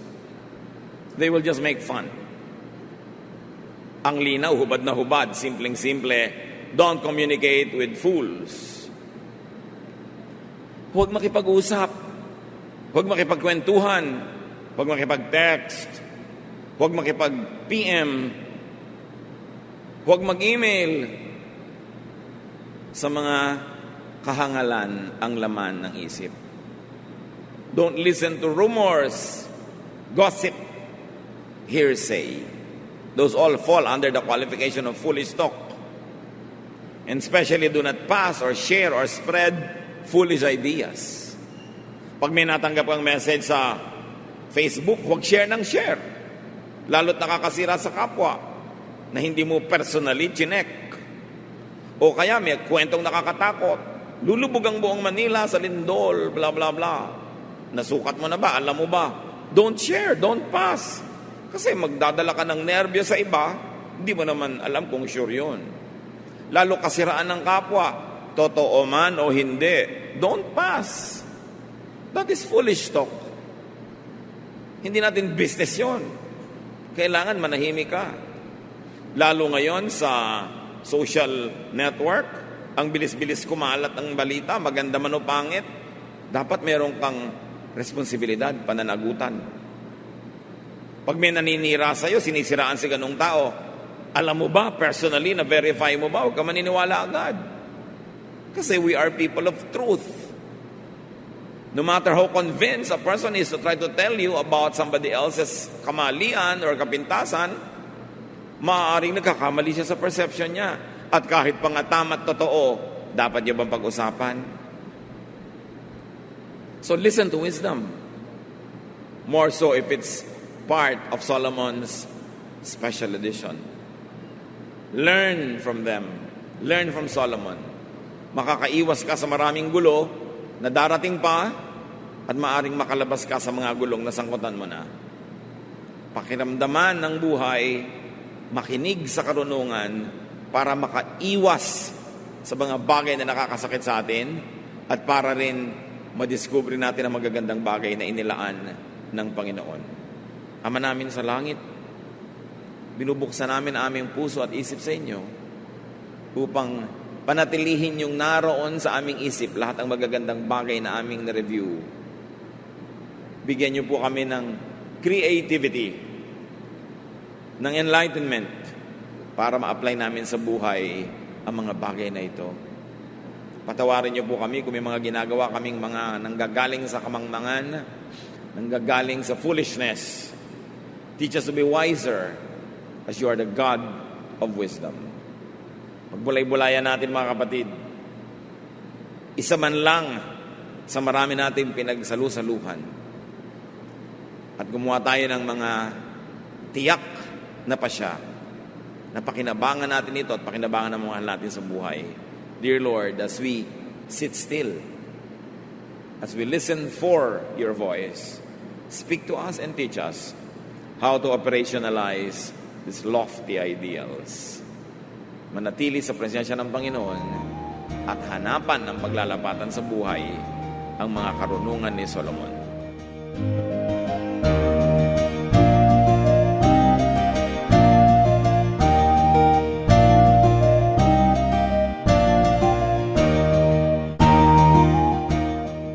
They will just make fun. Ang linaw, hubad na hubad, simpleng-simple. Don't communicate with fools. Huwag makipag-usap. Huwag makipagkwentuhan. Huwag makipag-text. Huwag makipag-PM. Huwag mag-email. Sa mga kahangalan ang laman ng isip. Don't listen to rumors, gossip, hearsay. Those all fall under the qualification of foolish talk. And especially do not pass or share or spread foolish ideas. Pag may natanggap kang message sa Facebook, huwag share ng share. Lalo't nakakasira sa kapwa na hindi mo personally chinek. O kaya may kwentong nakakatakot. Lulubog ang buong Manila sa lindol, bla bla bla. Nasukat mo na ba? Alam mo ba? Don't share, don't pass. Kasi magdadala ka ng nerbyo sa iba, hindi mo naman alam kung sure yun. Lalo kasiraan ng kapwa, totoo man o hindi, don't pass. That is foolish talk. Hindi natin business yon. Kailangan manahimik ka. Lalo ngayon sa social network, ang bilis-bilis kumalat ang balita, maganda man o pangit, dapat meron kang responsibilidad, pananagutan. Pag may naninira sa'yo, sinisiraan si ganung tao, alam mo ba, personally, na-verify mo ba? Huwag ka maniniwala agad. Kasi we are people of truth. No matter how convinced a person is to try to tell you about somebody else's kamalian or kapintasan, maaaring nagkakamali siya sa perception niya. At kahit pa nga tama't totoo, dapat niyo bang pag-usapan? So listen to wisdom. More so if it's part of Solomon's special edition. Learn from them. Learn from Solomon. Makakaiwas ka sa maraming gulo na darating pa at maaring makalabas ka sa mga gulong na sangkutan mo na. Pakiramdaman ng buhay, makinig sa karunungan para makaiwas sa mga bagay na nakakasakit sa atin at para rin madiskubre natin ang magagandang bagay na inilaan ng Panginoon. Ama namin sa langit, binubuksan namin aming puso at isip sa inyo upang Panatilihin yung naroon sa aming isip lahat ng magagandang bagay na aming na-review. Bigyan niyo po kami ng creativity, ng enlightenment para ma-apply namin sa buhay ang mga bagay na ito. Patawarin niyo po kami kung may mga ginagawa kaming mga nanggagaling sa kamangmangan, nanggagaling sa foolishness. Teach us to be wiser as you are the God of wisdom. Pagbulay-bulayan natin mga kapatid, isa man lang sa marami natin pinagsalu-saluhan at gumawa tayo ng mga tiyak na pasya na pakinabangan natin ito at pakinabangan ng mga natin sa buhay. Dear Lord, as we sit still, as we listen for your voice, speak to us and teach us how to operationalize these lofty ideals. Manatili sa presensya ng Panginoon at hanapan ng paglalapatan sa buhay ang mga karunungan ni Solomon.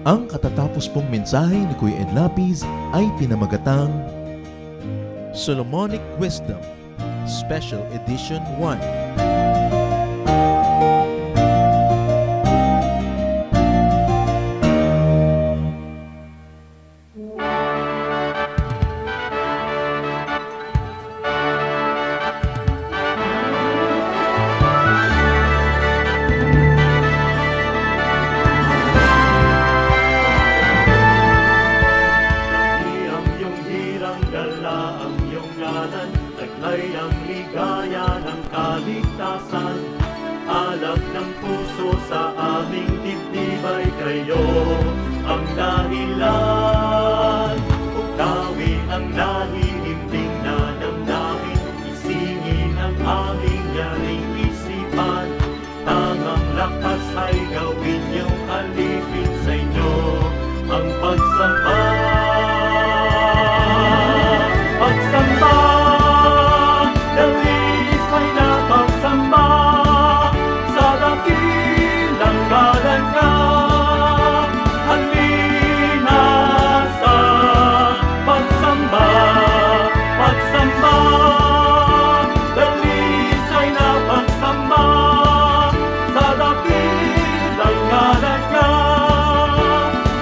Ang katatapos pong mensahe ni Kuya Ed Lapid ay pinamagatang Solomonic Wisdom, Special Edition 1. Taglay ang ligaya ng kaligtasan. Alab ng puso sa aming dibdib ay kayo ang dahilan. Uktawin ang nahihimbing na damdamin, isingin ang aming yaring isipan. Tangang lakas ay gawin niyong alipin sa inyo ang pagsamba. Pagsamba, dalis ay napagsamba sa dakilang ngalan niya. Halina sa pagsamba, pagsamba, dalis ay napagsamba sa dakilang ngalan niya.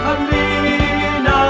Halina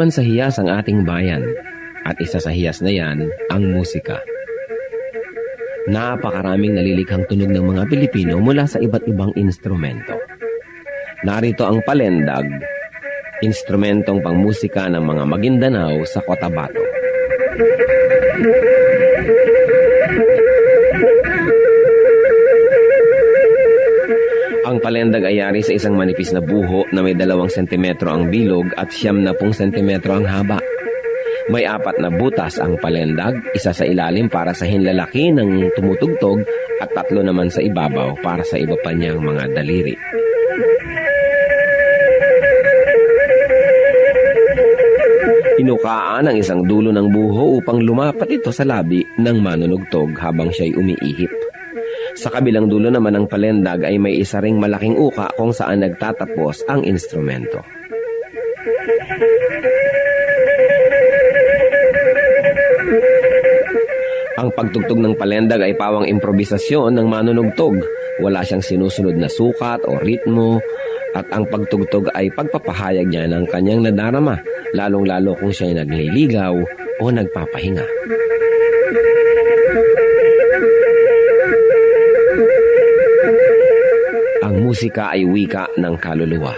naman sa hiyas ang ating bayan, at isa sa hiyas na yan ang musika. Napakaraming nalilikhang tunog ng mga Pilipino mula sa iba't ibang instrumento. Narito ang palendag, instrumentong pangmusika ng mga Maguindanao sa Cotabato. Ang palendag ay yari sa isang manipis na buho na may 2 sentimetro ang bilog at 10 sentimetro ang haba. May 4 na butas ang palendag, isa sa ilalim para sa hinlalaki ng tumutugtog at 3 naman sa ibabaw para sa iba pa niyang mga daliri. Inukaan ang isang dulo ng buho upang lumapat ito sa labi ng manunugtog habang siya'y umiihip. Sa kabilang dulo naman ng palendag ay may isa ring malaking uka kung saan nagtatapos ang instrumento. Ang pagtugtog ng palendag ay pawang improbisasyon ng manunugtog. Wala siyang sinusunod na sukat o ritmo at ang pagtugtog ay pagpapahayag niya ng kanyang nadarama, lalong-lalo kung siya'y nagliligaw o nagpapahinga. Ang musika ay wika ng kaluluwa.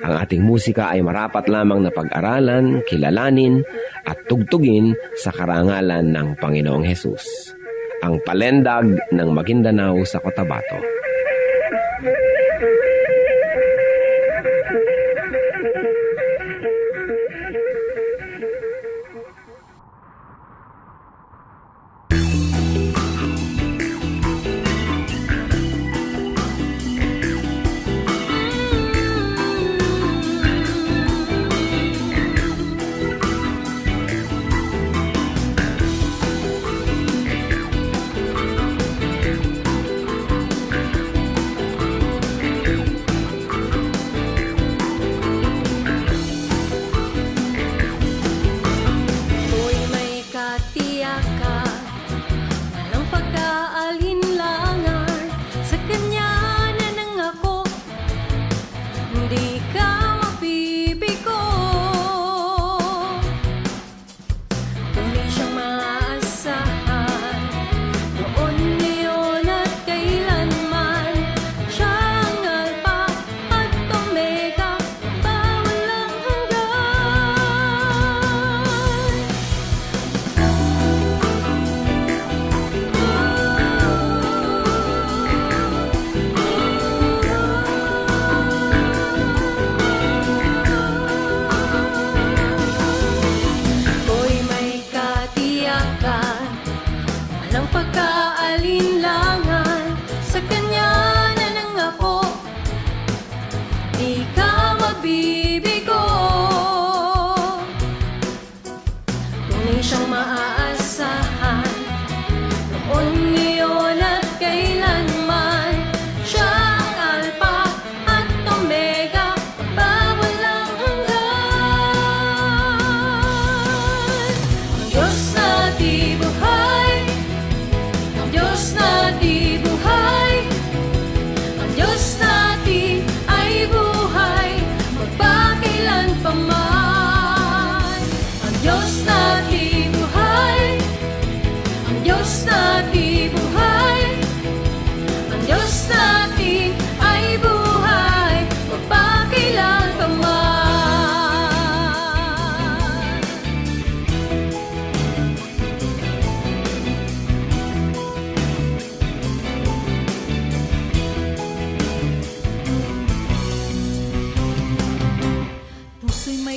Ang ating musika ay marapat lamang na pag-aralan, kilalanin, at tugtugin sa karangalan ng Panginoong Hesus. Ang palendag ng Maguindanao sa Cotabato.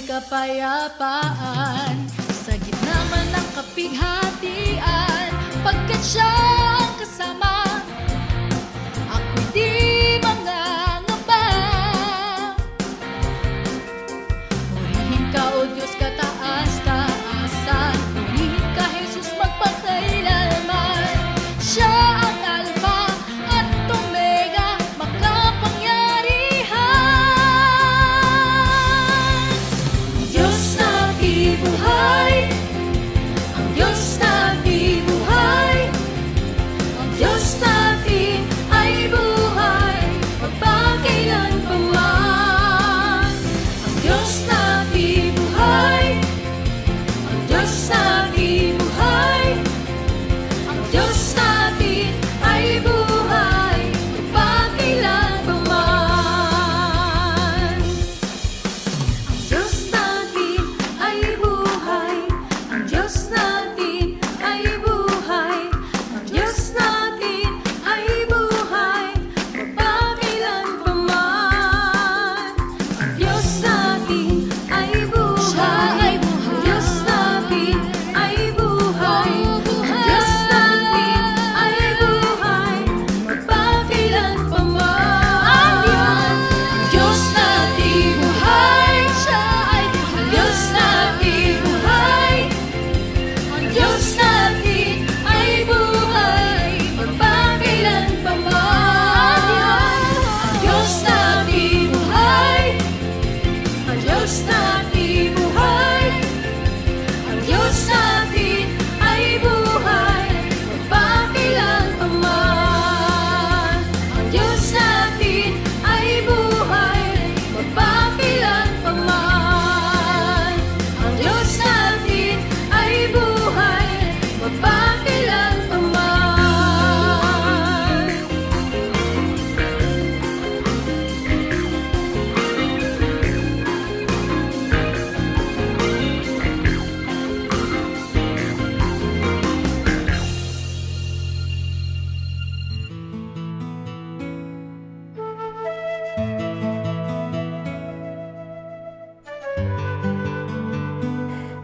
Kapayapaan sa gitna man ng kapighatian, pagkat siya ang kasama, ako'y di mangangamba. Purihin ka, O Diyos, kataas-taasan, purihin ka, Jesus, magpakailanman. Siya ang Alpha at Omega, makapangyarihan. Diyos na di buhay,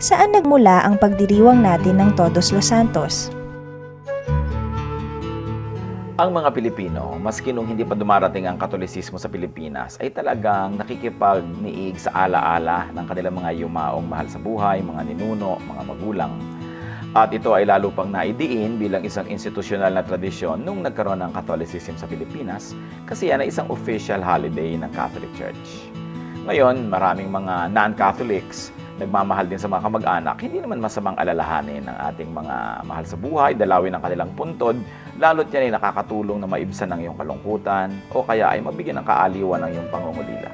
Saan nagmula ang pagdiriwang natin ng Todos los Santos? Ang mga Pilipino, maski nung hindi pa dumarating ang Katolisismo sa Pilipinas, ay talagang nakikipagniig sa alaala ng kanilang mga yumaong mahal sa buhay, mga ninuno, mga magulang. At ito ay lalo pang naidiin bilang isang institusyonal na tradisyon nung nagkaroon ng Catholicism sa Pilipinas kasi yan ay isang official holiday ng Catholic Church. Ngayon, maraming mga non-Catholics nagmamahal din sa mga kamag-anak, hindi naman masamang alalahanin ng ating mga mahal sa buhay, dalawin ang kanilang puntod, lalo't yan ay nakakatulong na maibsan ng iyong kalungkutan o kaya ay mabigyan ng kaaliwan ng iyong pangungulila.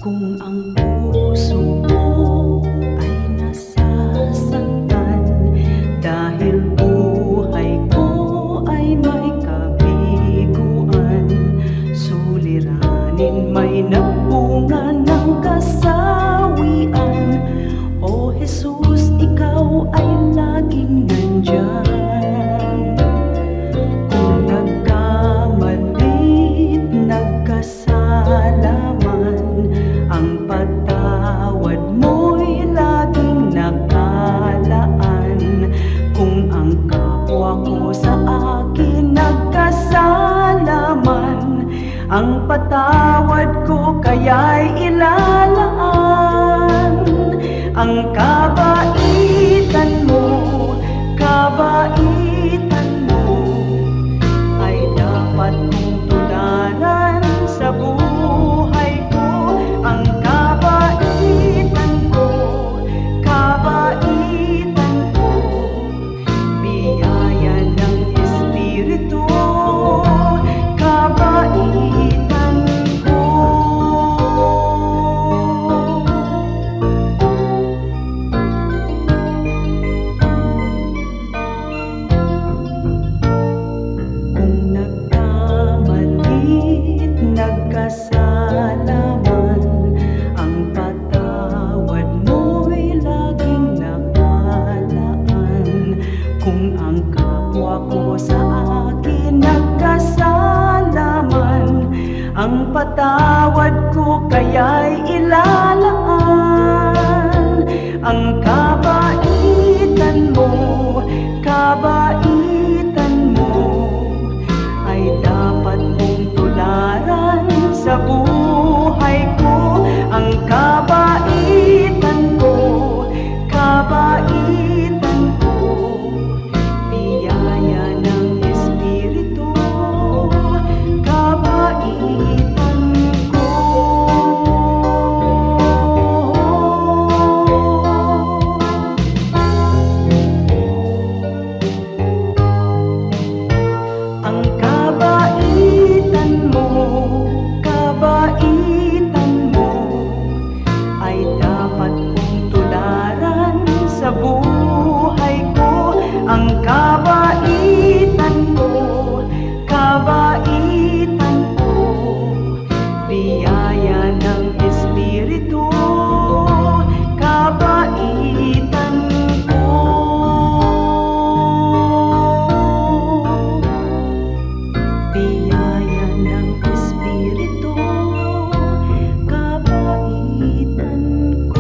Kung ang puso mo ay nasasaktan dahil buhay ko ay may kabiguan, suliranin may nagbunga ng kasawian. O Jesus, ikaw ay laging nandyan. Kung nagkamalit, nagkasalaman, ang patawad mo'y laging nakalaan. Kung ang kapwa ko sa akin nagkasalaman, ang patawad ko kaya'y ilalaan. Ang kabaitan mo ay dapat kong tularan sa buhay ko. Ang kabaitan ko, biyaya ng Espiritu, kabaitan ko. Kung nagkamalit, nagkasalaman, ang patawad mo'y laging nakalaan. Kung ang kapwa ko sa akin nagkasalaman, ang patawad ko kaya'y ilalaan. Ang kabaitan mo ay dapat mong tularan sa buhay ko. Ang kabaitan ko, biyaya ng Espiritu, kabaitan ko. Ang kabaitan mo ay dapat kong tularan sa buhay ko. Ang kabaitan ko, biyaya ng Espiritu, kabaitan ko. Biyaya ng Espiritu, kabaitan ko.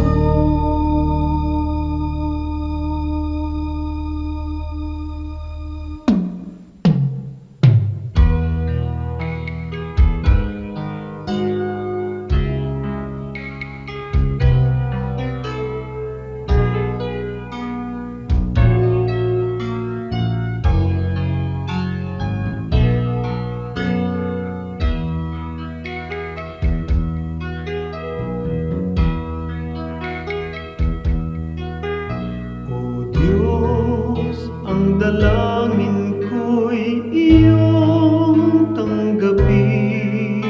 O Diyos, ang dalangin ko'y iyong tanggapin,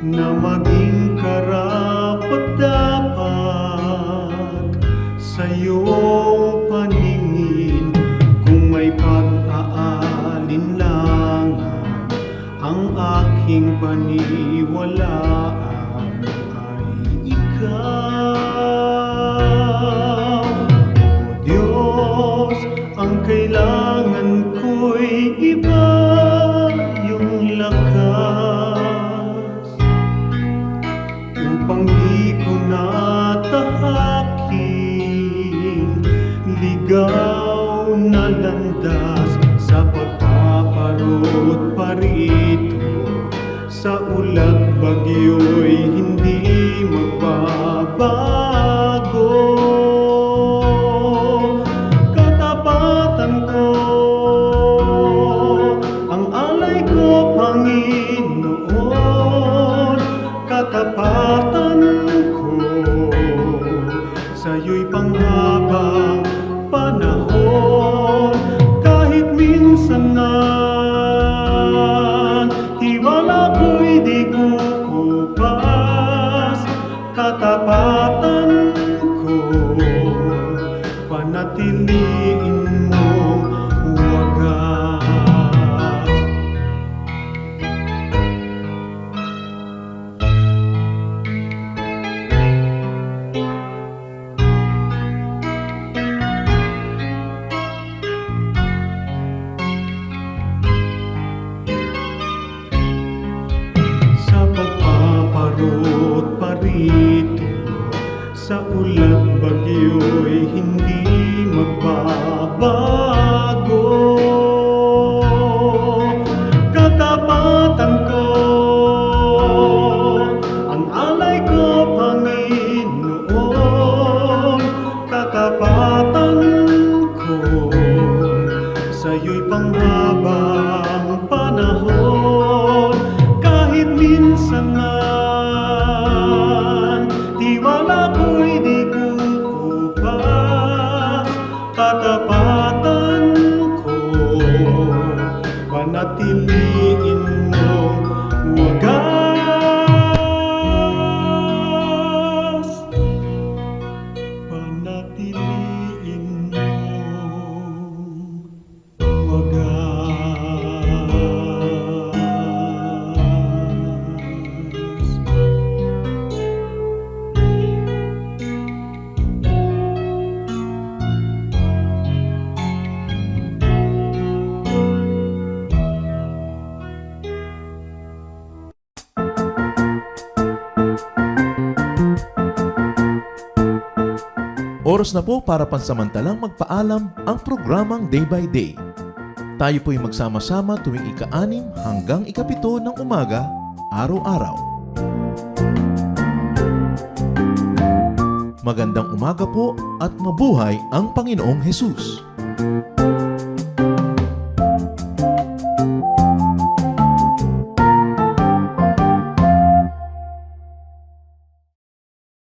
na maging karapat-dapat sa iyong paningin. Kung may pag-aalinlangan, ang aking paniwalaan ay natahaking ligaw na landas sa pagpaparot parito sa ulat bagyo'y hindi magbabago. Katapatan ko, ang alay ko, Panginoon. Katapatan ko, sa'yo'y panghabang panahon. Kahit minsan na tiwala ko'y di kukupas, katapatan ko, panatiliin mong wagas. Sa pagpaparot parito sa ulat bagyo'y hindi magbabago. Katapatan ko, ang alay ko, Panginoon. Katapatan ko, sa'yo'y panghabang panahon. Kahit minsan man tiwala ko'y di kukupas, katapatan ko, panatiliin mong wagas. Panatiliin mong wagas. Oras na po para pansamantalang magpaalam ang programang Day by Day. Tayo po'y magsama-sama tuwing ika-6 hanggang ika-7 ng umaga, araw-araw. Magandang umaga po at mabuhay ang Panginoong Hesus!